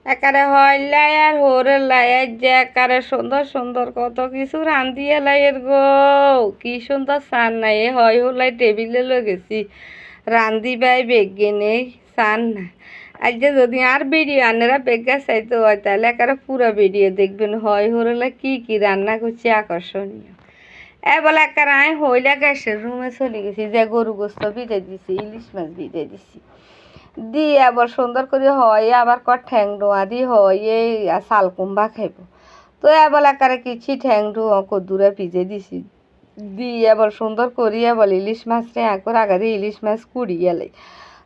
একারে হইলাই আর হোরে লাই যে একারে সুন্দর সুন্দর কত কিছু রান্ধিয়ে লাইয়ের গো কি সুন্দর চান নাই হয় হলাই টেবিলে লই গেছি রান্ধিবাই বেগে নেই চান না আজ যে যদি আর ভিডিও আনেরা বেগা চাইতে হয় তাহলে একারে পুরো ভিডিও দেখবেন হয় হরলে কি রান্না করছি আকর্ষণীয় বলে একারে আমি হইলা গ্যাসের রুমে চলে গেছি যে গরু গোস্ত ভিজে দিছি ইলিশ মাছ ভিজে দিছি দিয়ে আবার সুন্দর করে হয় আবার ঠ্যাং ডোয়া দিয়ে হয় এই চাল কুম্ভা খাইব তো এবার একারে কিছু ঠ্যাং ডোয়া কদ্দুরে ভিজে দিছি দিয়ে আবার সুন্দর করিয়া বলে ইলিশ মাছ রে একবার আগারে ইলিশ মাছ কুড়িয়ে লাই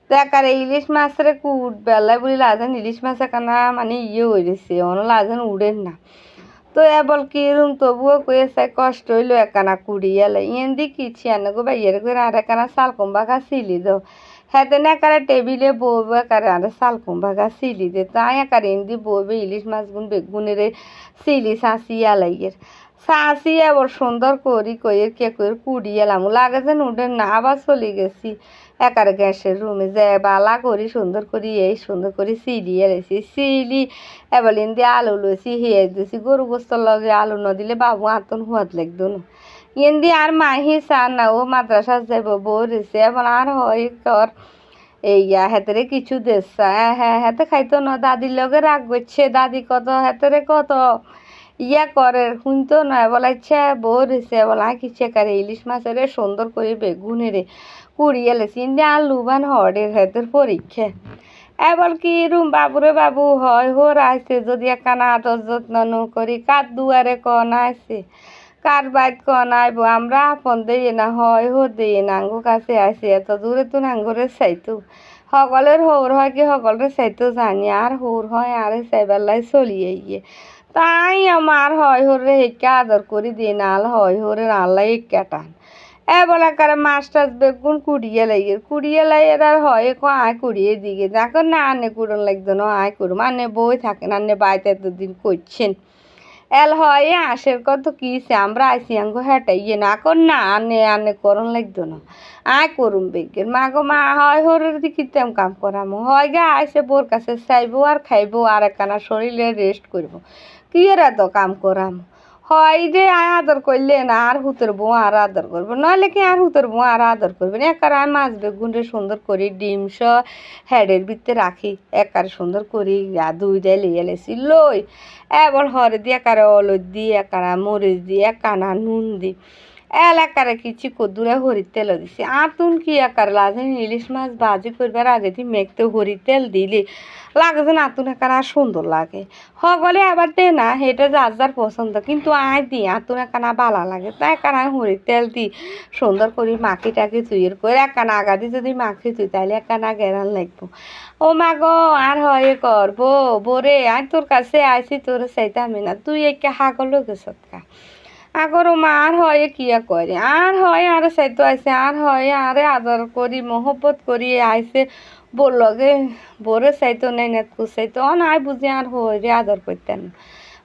তো একারে ইলিশ মাছ রে কুট বেলায় বলি লাজেন ইলিশ মাছ একানা মানে হয়ে গেছে অন লাজেন উড়েন না তো বল কিরম তবুও কয়েছে কষ্ট হইলো একানা কুড়িয়ে লাই ইয়েন দি কিছি আনে গো বাইয়ের করে আর একানা চাল কুম্ভা গা সিলি দাও হেতে না একারে টেবিলে বউবে একারে আরে চাল কুম্ভা গা সিলি দে তাই একারে এমনি বউবে ইলিশ মাছ গুন বেগুনের সিলি চাঁচিয়া লাইয়ের চাঁচিয়ে আবার সুন্দর করি কইয়ের কে কইর কুড়িয়ে এলাম লাগে যেন উঠেন না আবার চলে গেছি একারে গ্যাসের রুমে যে বালা করি সুন্দর করি এই সুন্দর করে সিলিয়ে রেছি সিলি এবার এমনি আলু লইছি হিয়ে দিছি গরু গোস্তর লগে আলু ন দিলে বাবু আতন হুয়াত লাগতো না এমনি আর মাহি চান না ও মাদ্রাসা যাইব বউ রেছে এবার আর হয় কর এইয়া হেতেরে কিছু দেশা হ্যাঁ হেতে খাইতো না দাদির লগে রাগ করছে দাদি কত হেতেরে কত ইয়া করে শুনতো না বলা ইচ্ছা বউ রেছে বলা কিছু কারে ইলিশ মাছের সুন্দর করে বেগুনেরে কুড়িয়ে লেছি ইন্দি আর লুবান হরের হেতের পরীক্ষা এবার কি রুম বাবুরে বাবু হয় হোর আসছে যদি একানা আদর যত্ন করি কার দুয়ারে কন আসছে কার বাইত কন আইব আমরা আপন দিয়ে না হয় হো দিয়ে না আঙ্গু কাছে আসে এত দূরে তো নাঙ্গরে চাইতো সকলের হৌর হয় কি সকলের চাইতো জানি আর হৌর হয় আর চাইবেলায় চলিয়ে গিয়ে তাই আমার হয় হরে হেঁকে আদর করি দিয়ে নাল হয় হরে নাল্লাই একা টান বলে কারে মাছ টাছ বেগুন কুড়িয়ে লাইয়ের আর হয় কো আয় কুড়িয়ে দিকে দেখো না আনে কুড়ন লাগতো না আয় করুম আনে বই থাকেন আনে বাইতে এতদিন করছেন হয় আশের কত কিছে আমরা আইসি আঙ্গো হেঁটাইয়ে না কর না আনে করন লাগতো না আয় করুম বেগের মা গো মা হয় হরের দিকিতাম কাম করামো হয় গে আইসে বোর কাছে চাইবো আর খাইবো আর একখানা শরীরে রেস্ট করবো কি এর এত কাম করাম হয় যে আয় আদর করলে না আর হুতের বউ আর আদর করবো নইলে কি আর হুতের বউ আর আদর করবে না একার আমি মাছ বেগুনরে সুন্দর করি ডিম হেডের ভিতরে রাখি একার সুন্দর করি দুই দেয় লিয়ে লেছি লই এবার হরে দিয়ে একারে অলদ দিয়ে একারা মরিচ দিয়ে একানা নুন দি এলাকারে কিছু কদ্দুরে হরির তেল দিছি আর তুন কি একার লাগে ইলিশ মাছ ভাজি করবার আগে দিয়ে মেঘতে হরির তেল দিলি লাগে যে নাতুন একার আর সুন্দর লাগে সকলে আবার দে না সেটা যার যার পছন্দ কিন্তু আয় দি আতুন একানা ভালো লাগে তাই একানা হরির তেল দি সুন্দর করে মাখি টাকি তুইয়ের করে একানা আগা দিয়ে যদি মাখি তুই তাহলে একানা গেরান লাগবো ও মা গো আর হয় করবো বোরে আয় তোর কাছে আইসি তোর চাইতামি না তুই একে হাগল গেছকা আগরও মা আর হয় কিয়া করে আর হয় আর চাইতো আইসে আর হয় আরে আদর করি মহব্বত করি আইসে বললগে বোরে চাইতো নাই নেতকু চাইতো নাই বুঝি আর হয় রে আদর করতেন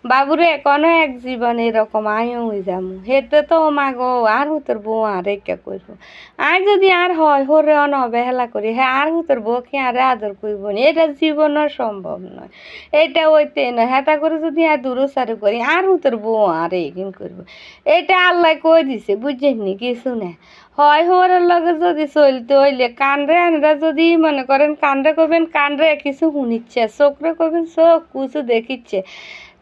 বাবুরে কোনো এক জীবন এরকম আয়ও হয়ে যাবো হেতে তো মা গো আর হুতোর বউ আর কে করবো আর যদি আর হয় হরে অবহেলা করি হ্যাঁ আর হুতোর বউকে আরে আদর করবো না এটা জীবনের সম্ভব নয় এটা ওইতে নয় হেতা করে যদি আর দূরসারে করি আর হুতোর বউ আর এগিন করবো এটা আল্লাহ কই দিছে বুঝছেননি কিছু না হয় হরের লগে যদি চলতে হইলে কানরে আনরা যদি মনে করেন কানরে করবেন কানরে কিছু শুনিচ্ছে চোখরে করবেন চোখ কিছু দেখিচ্ছে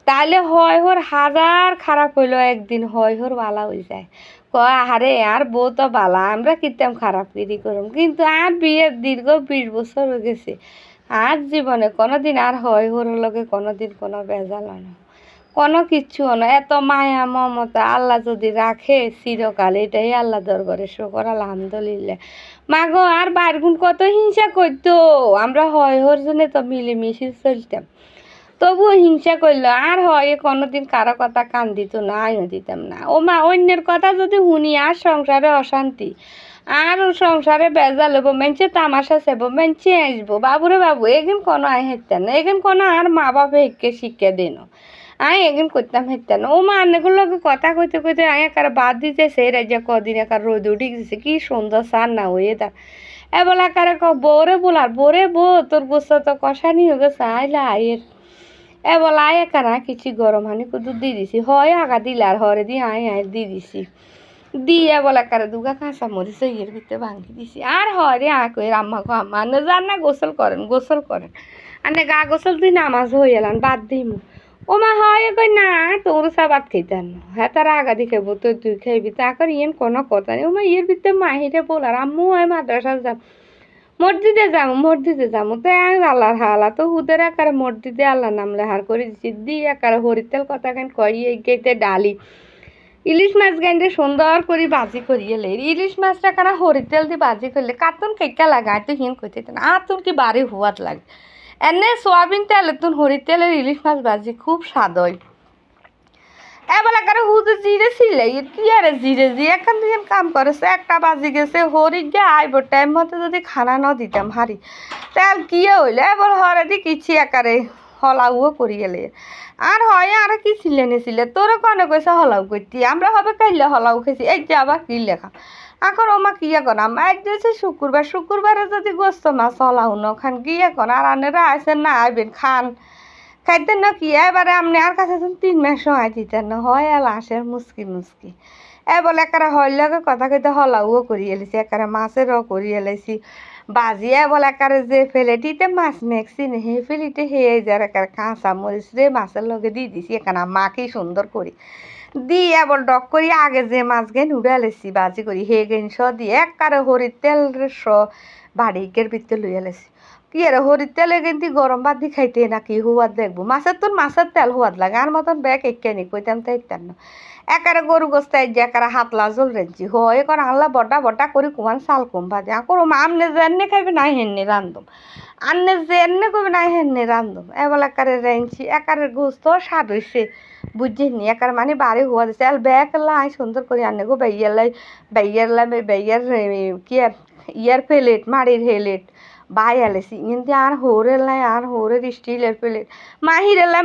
তাহলে হয় হোর হাজার খারাপ হইলো একদিন হয় হোর বালা হয়ে যায় কয় আরে আর বউ তো বালা আমরা কিতাম খারাপ কিরি করুম কিন্তু আর বিয়ের দীর্ঘ 20 বছর হয়ে গেছে আর জীবনে কোনোদিন আর হয় হোর লগে কোনোদিন কোনো বেজাল না কোনো কিচ্ছু না এত মায়া মমতা আল্লাহ যদি রাখে চিরকাল এটাই আল্লাহ দরবারে শুকর আলহামদুলিল্লাহ মা গো আর বাইরগুন কত হিংসা করতো আমরা হয় হোর জন্য তো মিলেমিশে চলতাম তবুও হিংসা করলো আর হয় কোনোদিন কারো কথা কান দিত না আমিও দিতাম না ও মা অন্যের কথা যদি শুনি আর সংসারে অশান্তি আর সংসারে বেজাল হবো মেনছে তামাশা চাইব মেনছে আসবো বাবুরে বাবু এগিন কোনো আয় হেঁতেন না এগিন কোনো আর মা বাবা হেঁকে শিক্ষা দেন আয় এগিন করতাম হেঁতেন না ও মা অনেকগুলোকে কথা কইতে কইতে আয় একার বাদ দিতে সেই রাজ্যে কদিন একার রোদ উঠে গেছে কি সুন্দর সার না হয়ে তা বলে একারে বউরে বলার বোরে বউ তোর গুসা তো কষানি হয়ে গেছে আইলা আয়ের এ বলা আয় কারা কিছু গরম হানি কুদু দি দিছি হয় আগা দিলে আর হরে দি আয় দি দিছি দিয়ে বলে কারে দুগা কাঁচা মরিচ ইয়ের ভিতরে ভাঙি দিছি আর হয় রে কই আম্মা গো আম্মা না যান না গোসল করেন আনে গা গোসল দিন নামাজ হয়ে এলাম বাদ দিমু ও মা হয় কই না তোর সাবাত খেতেন হ্যাঁ তারা আগা দিকে বলতো তুই খাইবি তা কর ইয়েন কোনো কথা নেই ও মা ইয়ের ভিতরে মাহিরে বলার আম্মু হয় মাদ্রাসা যাব মসজিদে যাবো তো আল্লাহর হালা তো হুদের আকারে মসজিদে আল্লাহ নাম লেহার করে দিচ্ছি দি আকারে হরিতেল কথা কেন কই এই গেতে ডালি ইলিশ মাছ গাইতে সুন্দর করে বাজি করিয়ে লে ইলিশ মাছটা কারা হরিতেল দিয়ে বাজি করলে কাতুন কেকা লাগায় তো হিন কইতে না আতুন কি বাড়ি হুয়াত লাগে এনে সোয়াবিন তেলে তুন হরিতেলের ইলিশ মাছ বাজি খুব স্বাদ হয় এবেলা করে হুদু জিরে ছিলে কি আরে জিরে জিরে এখন দিন কাম করেছে একটা বাজি গেছে হরি গিয়ে আইব টাইম মতো যদি খানা ন দিতাম হারি তেল কি হইলে এবার হরে দি কিছি একারে হলাউও করি গেলে আর হয় আর কি ছিলে নিছিলে তোর কনে কইসা হলাউ করতি আমরা হবে কাইলে হলাউ খেয়েছি এই যে আবার কি লেখা এখন ওমা কিয়া করাম এক দিয়েছে শুক্রবারে যদি গোস্ত মাছ হলাউ নখান গিয়ে কন আর আনেরা আসেন না আইবেন খান খাইতেন না কি এবারে আপনি আর কাছে 3 মাস সময় দিতেন না হয় এল আসের মুসকি এ বলে একারে হইল লগে কথা কইতে হলাউও করি এলিছি একারে মাছেরও করি এলাইছি বাজিয়ে বলে একারে যে ফেলেটিতে মাছ মেখছি না হে ফেলিতে হে যার একারে কাঁচা মরিচ রে মাছের লগে দিয়ে দিছি এখানে মাখি সুন্দর করি দিয়ে আবার ডক করি আগে যে মাছ গেন উড়ে এলেছি বাজি করি হে গেন স দিয়ে একারে হরির তেল স বাড়িকের ভিতরে লই এলেছি কি আরে হরির তেলে কিন্তু গরম ভাত দি খাইতে নাকি হুয়াদ দেখবো মাছের তেল হুয়াদ লাগে আর মতন ব্যাগ একে নি কইতাম তাই ইত্যান না একারে গরু গোস্তাই যে একারে হাতলা জল রেঞ্চি হয় এখন আল্লাহ বড্ডা করি কুমান চাল কম ভাজে আকর আমনে যেনে খাইবে নাই হেননি রান্ধম আন্নে যেনে কইবে নাই হেননি রান্ধম এবার একারে রেঞ্চি একারে গোস্ত স্বাদ হইছে বুঝিনি একার মানে বাড়ি হুয়া দিছে আর ব্যাগ লাই সুন্দর করে আনে গো বাইয়ার কি ইয়ার প্লেট মাড়ির হেলেট বাই আলেছি কিন্তু আর হোরের লাই আর হোরের স্টিলের প্লেট মাহিরের লাই